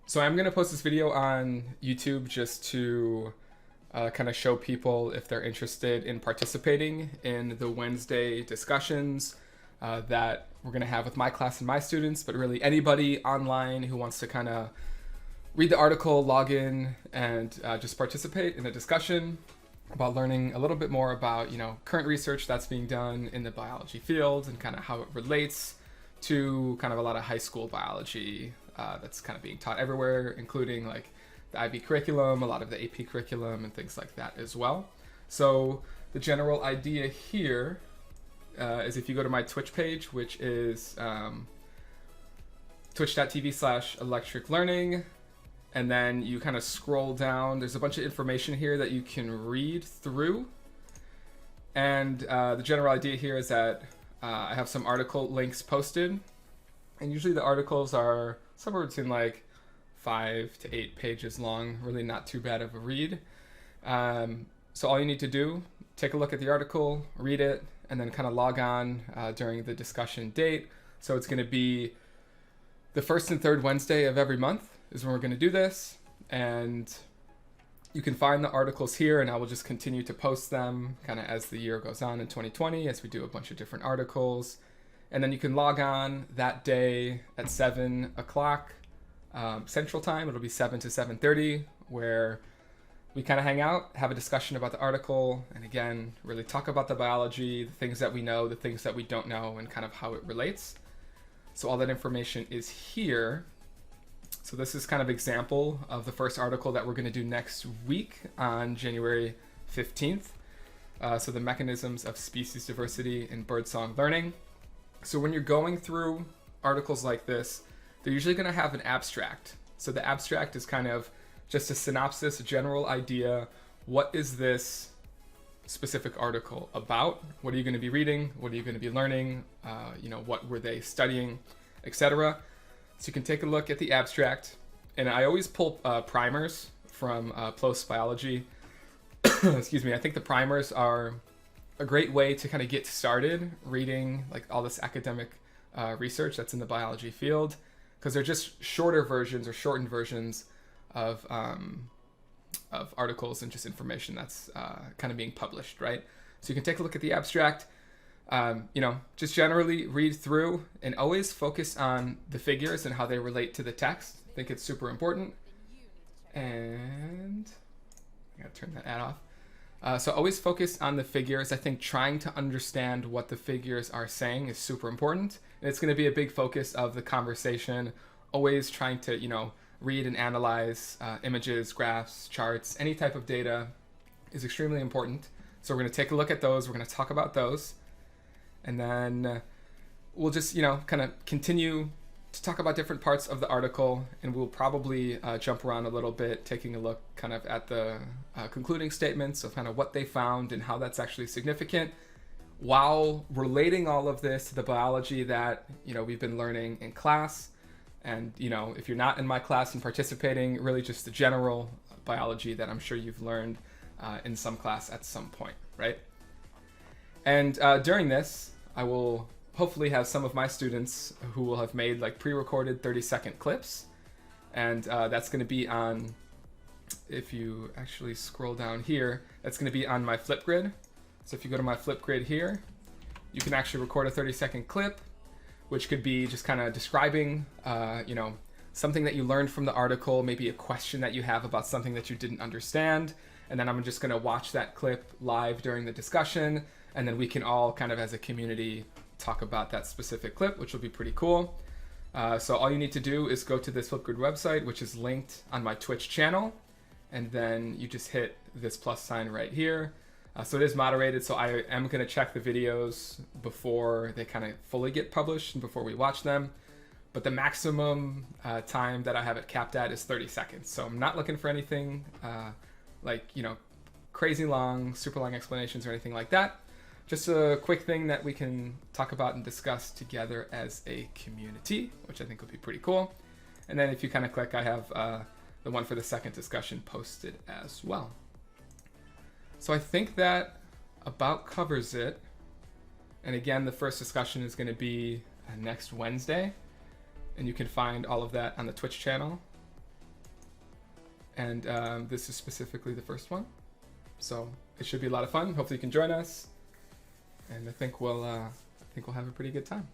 So I'm going to post this video on YouTube just to kind of show people if they're interested in participating in the Wednesday discussions that we're going to have with my class and my students, but really anybody online who wants to kind of read the article, log in, and just participate in a discussion about learning a little bit more about, current research that's being done in the biology field and kind of how it relates to kind of a lot of high school biology that's kind of being taught everywhere, including like the IB curriculum, a lot of the AP curriculum, and things like that as well. So the general idea here is if you go to my Twitch page, which is twitch.tv/Elec2ric Learning, and then you kind of scroll down, there's a bunch of information here that you can read through. And the general idea here is that I have some article links posted, and usually the articles are somewhere between like 5 to 8 pages long, really not too bad of a read. So all you need to do, take a look at the article, read it, and then kind of log on during the discussion date. So it's going to be the first and third Wednesday of every month is when we're going to do this. And you can find the articles here, and I will just continue to post them kind of as the year goes on in 2020, as we do a bunch of different articles. And then you can log on that day at 7 o'clock Central Time. It'll be 7 to 7:30, where we kind of hang out, have a discussion about the article, and again, really talk about the biology, the things that we know, the things that we don't know, and kind of how it relates. So all that information is here. So this is kind of example of the first article that we're going to do next week on January 15th. So the mechanisms of species diversity in birdsong learning. So when you're going through articles like this, they're usually going to have an abstract. So the abstract is kind of just a synopsis, a general idea. What is this specific article about? What are you going to be reading? What are you going to be learning? What were they studying, etc. So you can take a look at the abstract. And I always pull primers from PLOS Biology. Excuse me. I think the primers are a great way to kind of get started reading like all this academic research that's in the biology field, because they're just shorter versions or shortened versions of articles and just information that's kind of being published, right? So you can take a look at the abstract, just generally read through and always focus on the figures and how they relate to the text. I think it's super important. And I gotta turn that ad off. So always focus on the figures. I think trying to understand what the figures are saying is super important. And it's going to be a big focus of the conversation. Always trying to, read and analyze images, graphs, charts, any type of data is extremely important. So we're going to take a look at those. We're going to talk about those. And then we'll just, kind of continue to talk about different parts of the article, and we'll probably jump around a little bit, taking a look kind of at the concluding statements of kind of what they found and how that's actually significant, while relating all of this to the biology that, we've been learning in class. And, if you're not in my class and participating, really just the general biology that I'm sure you've learned in some class at some point, right? And during this, I will hopefully have some of my students who will have made like pre-recorded 30-second clips. And that's going to be on, if you actually scroll down here, that's going to be on my Flipgrid. So if you go to my Flipgrid here, you can actually record a 30-second clip, which could be just kind of describing, something that you learned from the article, maybe a question that you have about something that you didn't understand. And then I'm just going to watch that clip live during the discussion. And then we can all kind of as a community talk about that specific clip, which will be pretty cool. So all you need to do is go to this Flipgrid website, which is linked on my Twitch channel. And then you just hit this plus sign right here. So it is moderated, so I am going to check the videos before they kind of fully get published and before we watch them. But the maximum time that I have it capped at is 30 seconds. So I'm not looking for anything crazy long, super long explanations or anything like that. Just a quick thing that we can talk about and discuss together as a community, which I think would be pretty cool. And then if you kind of click, I have the one for the second discussion posted as well. So I think that about covers it. And again, the first discussion is going to be next Wednesday. And you can find all of that on the Twitch channel. and this is specifically the first one. So it should be a lot of fun. Hopefully you can join us, and I think we'll have a pretty good time.